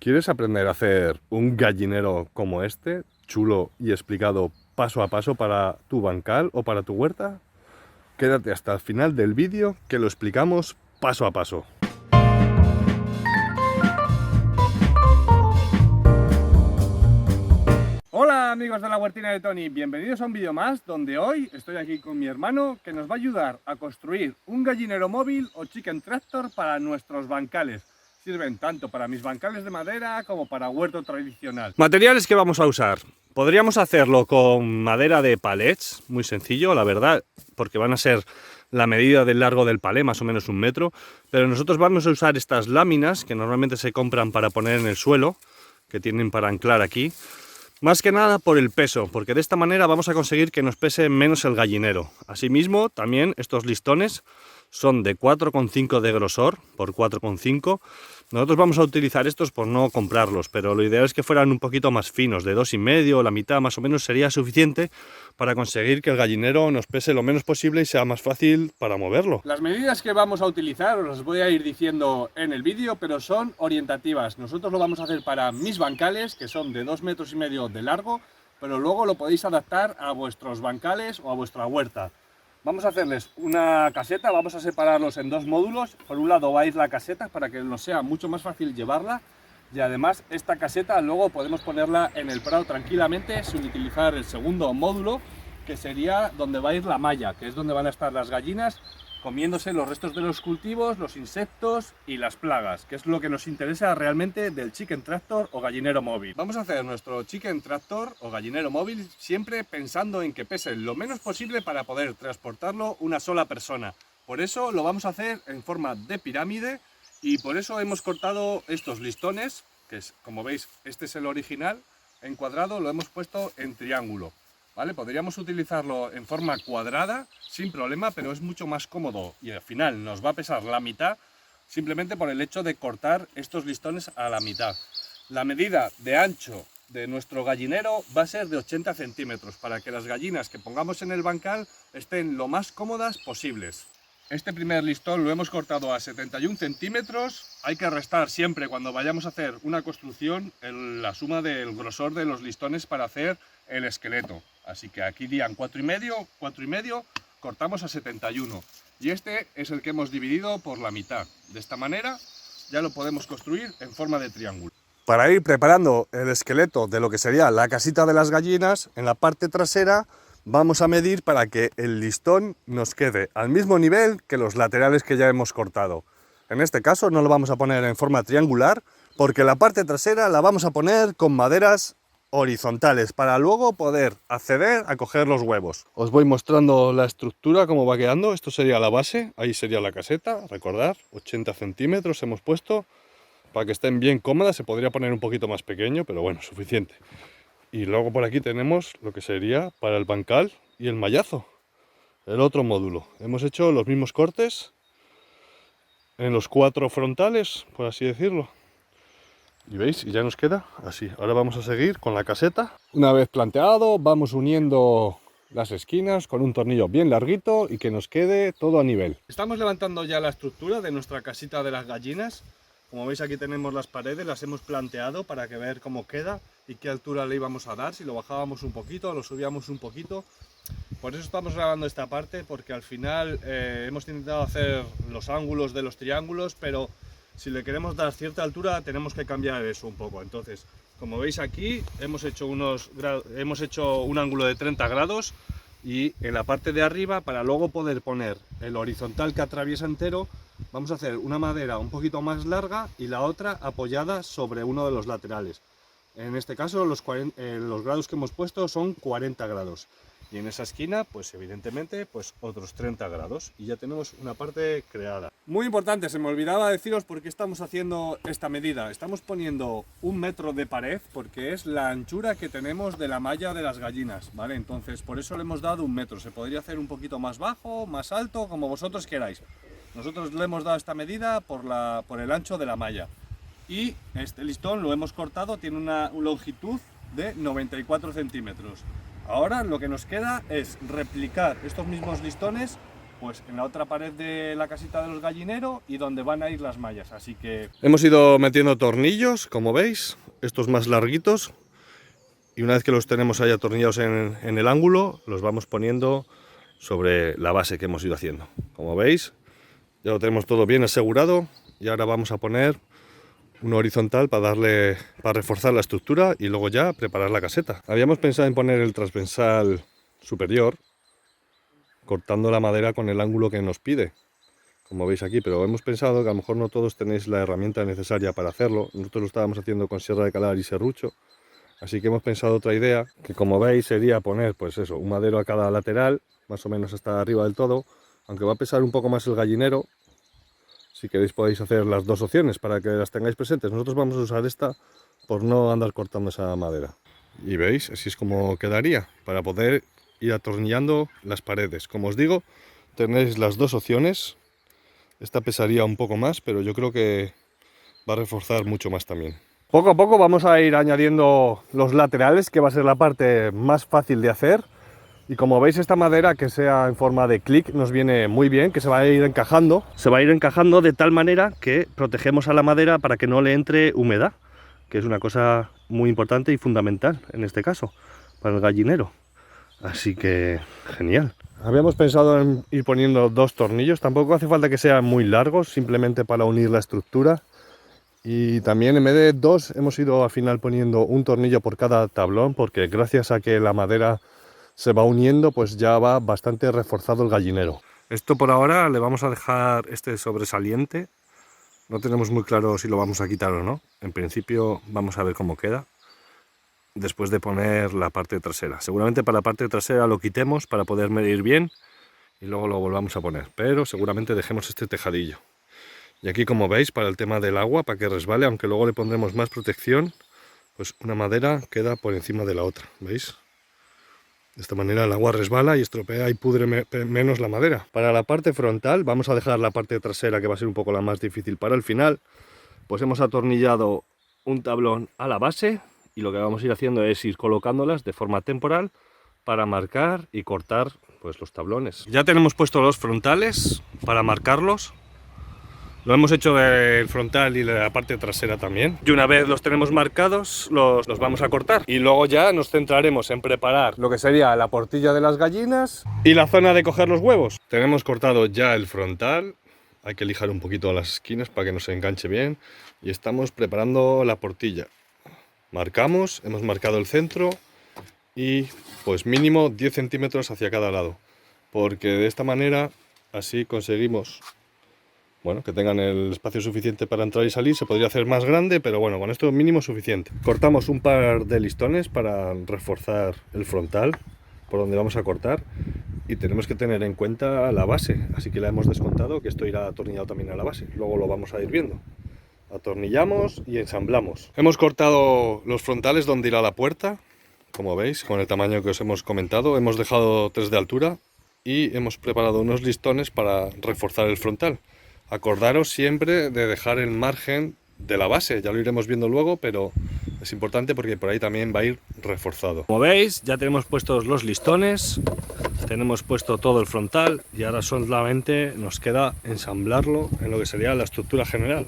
¿Quieres aprender a hacer un gallinero como este, chulo y explicado paso a paso para tu bancal o para tu huerta? Quédate hasta el final del vídeo que lo explicamos paso a paso. Hola amigos de la huertina de Tony, bienvenidos a un vídeo más donde hoy estoy aquí con mi hermano que nos va a ayudar a construir un gallinero móvil o chicken tractor para nuestros bancales. Sirven tanto para mis bancales de madera como para huerto tradicional. Materiales que vamos a usar. Podríamos hacerlo con madera de palets, muy sencillo, la verdad, porque van a ser la medida del largo del palé, más o menos 1 metro, pero nosotros vamos a usar estas láminas que normalmente se compran para poner en el suelo, que tienen para anclar aquí. Más que nada por el peso, porque de esta manera vamos a conseguir que nos pese menos el gallinero. Asimismo, también estos listones son de 4,5 de grosor por 4,5. Nosotros vamos a utilizar estos por no comprarlos, pero lo ideal es que fueran un poquito más finos, de 2,5, la mitad más o menos sería suficiente para conseguir que el gallinero nos pese lo menos posible y sea más fácil para moverlo. Las medidas que vamos a utilizar os las voy a ir diciendo en el vídeo, pero son orientativas. Nosotros lo vamos a hacer para mis bancales, que son de 2,5 metros de largo, pero luego lo podéis adaptar a vuestros bancales o a vuestra huerta. Vamos a hacerles una caseta, vamos a separarlos en 2 módulos. Por un lado va a ir la caseta para que nos sea mucho más fácil llevarla, y además esta caseta luego podemos ponerla en el prado tranquilamente sin utilizar el segundo módulo, que sería donde va a ir la malla, que es donde van a estar las gallinas comiéndose los restos de los cultivos, los insectos y las plagas, que es lo que nos interesa realmente del chicken tractor o gallinero móvil. Vamos a hacer nuestro chicken tractor o gallinero móvil siempre pensando en que pese lo menos posible para poder transportarlo una sola persona. Por eso lo vamos a hacer en forma de pirámide y por eso hemos cortado estos listones, que es, como veis, este es el original, en cuadrado lo hemos puesto en triángulo. ¿Vale? Podríamos utilizarlo en forma cuadrada sin problema, pero es mucho más cómodo y al final nos va a pesar la mitad simplemente por el hecho de cortar estos listones a la mitad. La medida de ancho de nuestro gallinero va a ser de 80 centímetros para que las gallinas que pongamos en el bancal estén lo más cómodas posibles. Este primer listón lo hemos cortado a 71 centímetros. Hay que restar siempre cuando vayamos a hacer una construcción la suma del grosor de los listones para hacer el esqueleto. Así que aquí dirían 4,5, cortamos a 71. Y este es el que hemos dividido por la mitad. De esta manera ya lo podemos construir en forma de triángulo. Para ir preparando el esqueleto de lo que sería la casita de las gallinas, en la parte trasera vamos a medir para que el listón nos quede al mismo nivel que los laterales que ya hemos cortado. En este caso no lo vamos a poner en forma triangular porque la parte trasera la vamos a poner con maderas horizontales para luego poder acceder a coger los huevos. Os voy mostrando la estructura, cómo va quedando. Esto sería la base, ahí sería la caseta, recordad, 80 centímetros hemos puesto para que estén bien cómodas. Se podría poner un poquito más pequeño, pero bueno, suficiente. Y luego por aquí tenemos lo que sería para el bancal y el mallazo, el otro módulo. Hemos hecho los mismos cortes en los 4 frontales, por así decirlo. Y veis, y ya nos queda así. Ahora vamos a seguir con la caseta. Una vez planteado, vamos uniendo las esquinas con un tornillo bien larguito y que nos quede todo a nivel. Estamos levantando ya la estructura de nuestra casita de las gallinas. Como veis, aquí tenemos las paredes, las hemos planteado para que ver cómo queda y qué altura le íbamos a dar, si lo bajábamos un poquito, lo subíamos un poquito. Por eso estamos grabando esta parte, porque al final hemos intentado hacer los ángulos de los triángulos, pero si le queremos dar cierta altura tenemos que cambiar eso un poco. Entonces, como veis aquí, hemos hecho un ángulo de 30 grados y en la parte de arriba, para luego poder poner el horizontal que atraviesa entero, vamos a hacer una madera un poquito más larga y la otra apoyada sobre uno de los laterales. En este caso los grados que hemos puesto son 40 grados. Y en esa esquina, pues evidentemente, pues otros 30 grados. Y ya tenemos una parte creada. Muy importante, se me olvidaba deciros por qué estamos haciendo esta medida. Estamos poniendo 1 metro de pared porque es la anchura que tenemos de la malla de las gallinas, ¿vale? Entonces, por eso le hemos dado 1 metro. Se podría hacer un poquito más bajo, más alto, como vosotros queráis. Nosotros le hemos dado esta medida por el ancho de la malla. Y este listón lo hemos cortado, tiene una longitud de 94 centímetros. Ahora lo que nos queda es replicar estos mismos listones pues en la otra pared de la casita de los gallineros y donde van a ir las mallas. Así que hemos ido metiendo tornillos, como veis, estos más larguitos, y una vez que los tenemos ahí atornillados en el ángulo, los vamos poniendo sobre la base que hemos ido haciendo. Como veis, ya lo tenemos todo bien asegurado y ahora vamos a poner uno horizontal para reforzar la estructura y luego ya preparar la caseta. Habíamos pensado en poner el transversal superior cortando la madera con el ángulo que nos pide, como veis aquí, pero hemos pensado que a lo mejor no todos tenéis la herramienta necesaria para hacerlo. Nosotros lo estábamos haciendo con sierra de calar y serrucho, así que hemos pensado otra idea, que como veis sería poner pues eso, un madero a cada lateral, más o menos hasta arriba del todo, aunque va a pesar un poco más el gallinero. Si queréis podéis hacer las dos opciones para que las tengáis presentes. Nosotros vamos a usar esta por no andar cortando esa madera. Y veis, así es como quedaría, para poder ir atornillando las paredes. Como os digo, tenéis las dos opciones. Esta pesaría un poco más, pero yo creo que va a reforzar mucho más también. Poco a poco vamos a ir añadiendo los laterales, que va a ser la parte más fácil de hacer. Y como veis, esta madera que sea en forma de clic nos viene muy bien, que se va a ir encajando. Se va a ir encajando de tal manera que protegemos a la madera para que no le entre humedad, que es una cosa muy importante y fundamental en este caso, para el gallinero. Así que genial. Habíamos pensado en ir poniendo dos tornillos, tampoco hace falta que sean muy largos, simplemente para unir la estructura. Y también en vez de dos hemos ido al final poniendo un tornillo por cada tablón, porque gracias a que la madera se va uniendo, pues ya va bastante reforzado el gallinero. Esto por ahora le vamos a dejar este sobresaliente. No tenemos muy claro si lo vamos a quitar o no. En principio vamos a ver cómo queda después de poner la parte trasera. Seguramente para la parte trasera lo quitemos para poder medir bien y luego lo volvamos a poner, pero seguramente dejemos este tejadillo. Y aquí, como veis, para el tema del agua, para que resbale, aunque luego le pondremos más protección, pues una madera queda por encima de la otra, ¿veis? De esta manera el agua resbala y estropea y pudre menos la madera. Para la parte frontal vamos a dejar la parte trasera, que va a ser un poco la más difícil, para el final. Pues hemos atornillado un tablón a la base y lo que vamos a ir haciendo es ir colocándolas de forma temporal para marcar y cortar pues los tablones. Ya tenemos puestos los frontales para marcarlos. Lo hemos hecho del frontal y de la parte trasera también. Y una vez los tenemos marcados, los vamos a cortar. Y luego ya nos centraremos en preparar lo que sería la portilla de las gallinas y la zona de coger los huevos. Tenemos cortado ya el frontal. Hay que lijar un poquito las esquinas para que no se enganche bien. Y estamos preparando la portilla. Marcamos, hemos marcado el centro y pues mínimo 10 centímetros hacia cada lado. Porque de esta manera así conseguimos... bueno, que tengan el espacio suficiente para entrar y salir. Se podría hacer más grande, pero bueno, con esto mínimo suficiente. Cortamos un par de listones para reforzar el frontal por donde vamos a cortar y tenemos que tener en cuenta la base, así que la hemos descontado, que esto irá atornillado también a la base. Luego lo vamos a ir viendo. Atornillamos y ensamblamos. Hemos cortado los frontales donde irá la puerta, como veis, con el tamaño que os hemos comentado. Hemos dejado 3 de altura y hemos preparado unos listones para reforzar el frontal. Acordaros siempre de dejar el margen de la base, ya lo iremos viendo luego, pero es importante porque por ahí también va a ir reforzado. Como veis, ya tenemos puestos los listones, tenemos puesto todo el frontal y ahora solamente nos queda ensamblarlo en lo que sería la estructura general.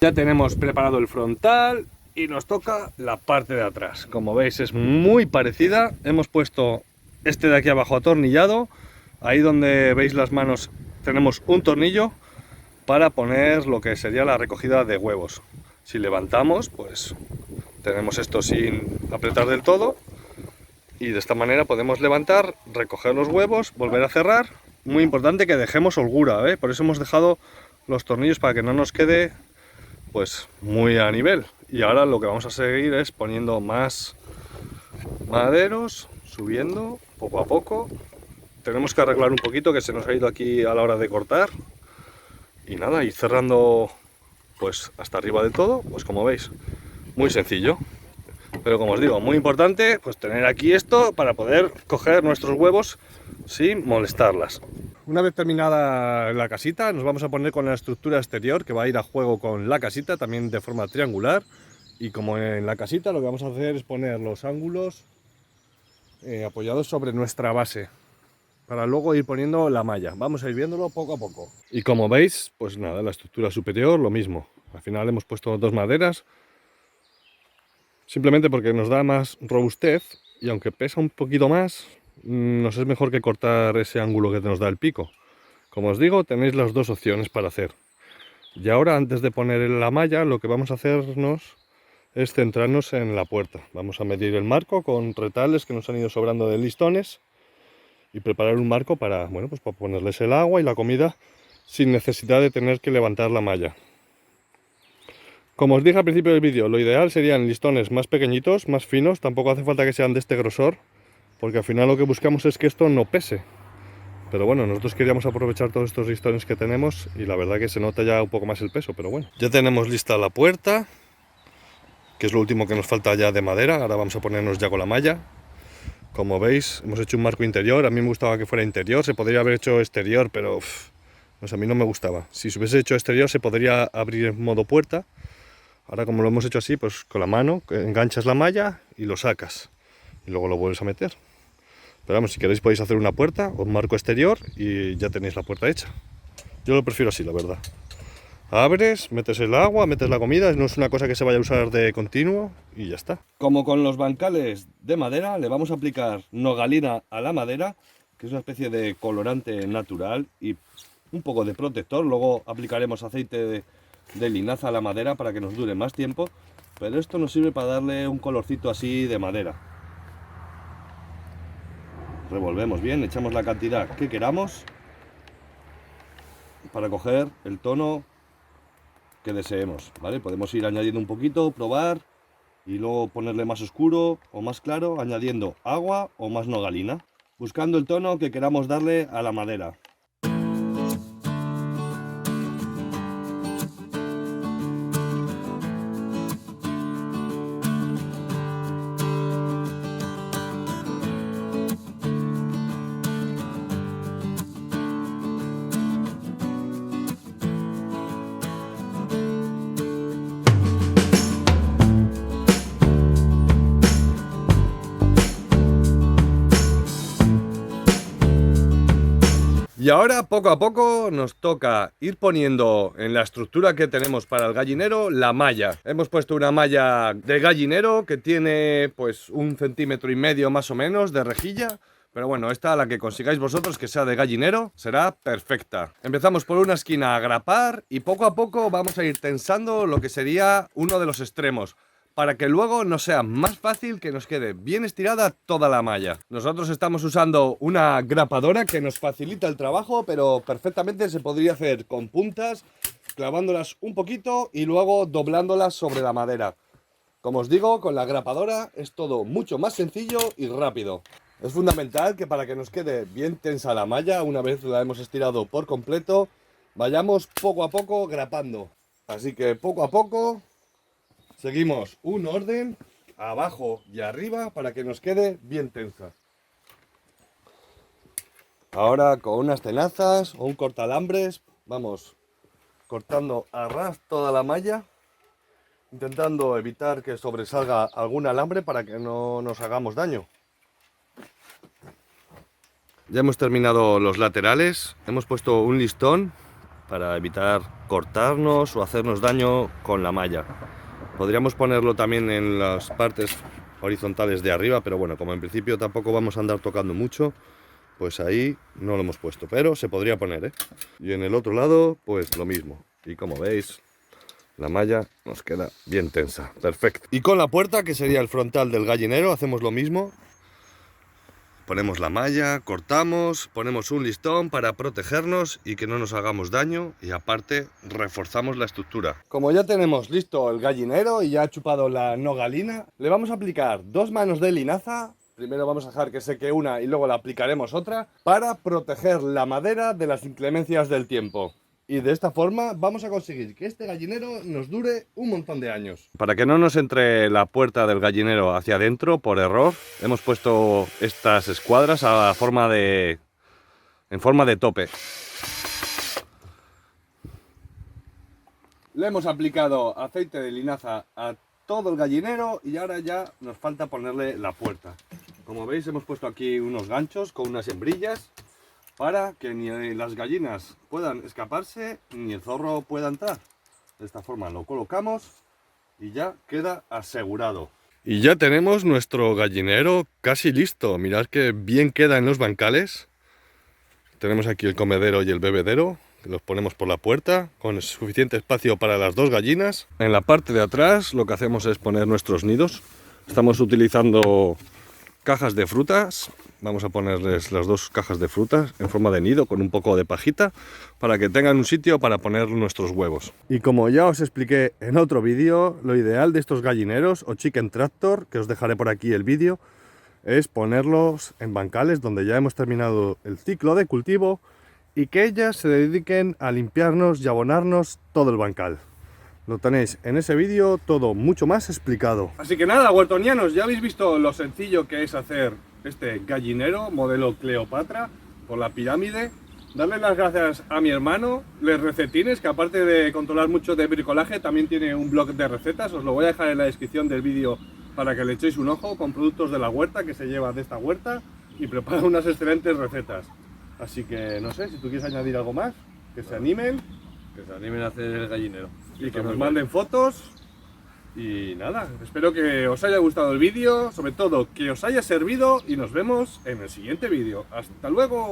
Ya tenemos preparado el frontal y nos toca la parte de atrás. Como veis es muy parecida. Hemos puesto este de aquí abajo atornillado. Ahí donde veis las manos tenemos un tornillo para poner lo que sería la recogida de huevos. Si levantamos, pues tenemos esto sin apretar del todo. Y de esta manera podemos levantar, recoger los huevos, volver a cerrar. Muy importante que dejemos holgura, ¿eh? Por eso hemos dejado los tornillos para que no nos quede pues muy a nivel. Y ahora lo que vamos a seguir es poniendo más maderos, subiendo poco a poco tenemos que arreglar un poquito, que se nos ha ido aquí a la hora de cortar. Y nada, ir cerrando pues hasta arriba de todo, pues como veis, muy sencillo. Pero como os digo, muy importante pues tener aquí esto para poder coger nuestros huevos sin molestarlas. Una vez terminada la casita, nos vamos a poner con la estructura exterior que va a ir a juego con la casita, también de forma triangular. Y como en la casita, lo que vamos a hacer es poner los ángulos apoyados sobre nuestra base, para luego ir poniendo la malla. Vamos a ir viéndolo poco a poco. Y como veis, pues nada, la estructura superior lo mismo. Al final hemos puesto dos maderas, simplemente porque nos da más robustez y aunque pesa un poquito más, nos es mejor que cortar ese ángulo que nos da el pico. Como os digo, tenéis las dos opciones para hacer. Y ahora, antes de poner la malla, lo que vamos a hacernos es centrarnos en la puerta. Vamos a medir el marco con retales que nos han ido sobrando de listones y preparar un marco para, bueno, pues para ponerles el agua y la comida sin necesidad de tener que levantar la malla. Como os dije al principio del vídeo, lo ideal serían listones más pequeñitos, más finos, tampoco hace falta que sean de este grosor, porque al final lo que buscamos es que esto no pese. Pero bueno, nosotros queríamos aprovechar todos estos listones que tenemos y la verdad que se nota ya un poco más el peso, pero bueno. Ya tenemos lista la puerta, que es lo último que nos falta ya de madera. Ahora vamos a ponernos ya con la malla. Como veis, hemos hecho un marco interior. A mí me gustaba que fuera interior, se podría haber hecho exterior, pero pues a mí no me gustaba. Si se hubiese hecho exterior se podría abrir en modo puerta. Ahora como lo hemos hecho así, pues con la mano enganchas la malla y lo sacas. Y luego lo vuelves a meter. Pero vamos, si queréis podéis hacer una puerta o un marco exterior y ya tenéis la puerta hecha. Yo lo prefiero así, la verdad. Abres, metes el agua, metes la comida, no es una cosa que se vaya a usar de continuo y ya está. Como con los bancales de madera, le vamos a aplicar nogalina a la madera, que es una especie de colorante natural y un poco de protector. Luego aplicaremos aceite de linaza a la madera para que nos dure más tiempo, pero esto nos sirve para darle un colorcito así de madera. Revolvemos bien, echamos la cantidad que queramos para coger el tono que deseemos, ¿vale? Podemos ir añadiendo un poquito, probar y luego ponerle más oscuro o más claro, añadiendo agua o más nogalina, buscando el tono que queramos darle a la madera. Y ahora poco a poco nos toca ir poniendo en la estructura que tenemos para el gallinero la malla. Hemos puesto una malla de gallinero que tiene pues 1,5 centímetros más o menos de rejilla. Pero bueno, esta, la que consigáis vosotros que sea de gallinero, será perfecta. Empezamos por una esquina a grapar y poco a poco vamos a ir tensando lo que sería uno de los extremos, para que luego nos sea más fácil que nos quede bien estirada toda la malla. Nosotros estamos usando una grapadora que nos facilita el trabajo, pero perfectamente se podría hacer con puntas, clavándolas un poquito y luego doblándolas sobre la madera. Como os digo, con la grapadora es todo mucho más sencillo y rápido. Es fundamental que para que nos quede bien tensa la malla, una vez la hemos estirado por completo, vayamos poco a poco grapando. Así que poco a poco seguimos un orden abajo y arriba para que nos quede bien tensa. Ahora con unas tenazas o un cortalambres vamos cortando a ras toda la malla, intentando evitar que sobresalga algún alambre para que no nos hagamos daño. Ya hemos terminado los laterales, hemos puesto un listón para evitar cortarnos o hacernos daño con la malla. Podríamos ponerlo también en las partes horizontales de arriba, pero bueno, como en principio tampoco vamos a andar tocando mucho, pues ahí no lo hemos puesto, pero se podría poner, ¿eh? Y en el otro lado, pues lo mismo. Y como veis, la malla nos queda bien tensa, perfecto. Y con la puerta, que sería el frontal del gallinero, hacemos lo mismo. Ponemos la malla, cortamos, ponemos un listón para protegernos y que no nos hagamos daño y aparte reforzamos la estructura. Como ya tenemos listo el gallinero y ya ha chupado la nogalina, le vamos a aplicar 2 manos de linaza Primero vamos a dejar que seque una y luego le aplicaremos otra para proteger la madera de las inclemencias del tiempo. Y de esta forma vamos a conseguir que este gallinero nos dure un montón de años. Para que no nos entre la puerta del gallinero hacia adentro por error, hemos puesto estas escuadras en forma de tope. Le hemos aplicado aceite de linaza a todo el gallinero y ahora ya nos falta ponerle la puerta. Como veis, hemos puesto aquí unos ganchos con unas hembrillas para que ni las gallinas puedan escaparse ni el zorro pueda entrar. De esta forma lo colocamos y ya queda asegurado. Y ya tenemos nuestro gallinero casi listo. Mirad que bien queda en los bancales. Tenemos aquí el comedero y el bebedero, que los ponemos por la puerta con suficiente espacio para las dos gallinas. En la parte de atrás lo que hacemos es poner nuestros nidos. Estamos utilizando cajas de frutas. Vamos a ponerles las dos cajas de frutas en forma de nido con un poco de pajita para que tengan un sitio para poner nuestros huevos. Y como ya os expliqué en otro vídeo, lo ideal de estos gallineros o chicken tractor, que os dejaré por aquí el vídeo, es ponerlos en bancales donde ya hemos terminado el ciclo de cultivo y que ellas se dediquen a limpiarnos y abonarnos todo el bancal. Lo tenéis en ese vídeo todo mucho más explicado. Así que nada, huertonianos, ya habéis visto lo sencillo que es hacer este gallinero modelo Cleopatra por la pirámide. Darle las gracias a mi hermano, Les Recetines, que aparte de controlar mucho de bricolaje, también tiene un blog de recetas. Os lo voy a dejar en la descripción del vídeo para que le echéis un ojo con productos de la huerta que se lleva de esta huerta y prepara unas excelentes recetas. Así que no sé, si tú quieres añadir algo más, que se animen. Que se animen a hacer el gallinero. Y que nos manden fotos. Y nada, espero que os haya gustado el vídeo, sobre todo que os haya servido y nos vemos en el siguiente vídeo. ¡Hasta luego!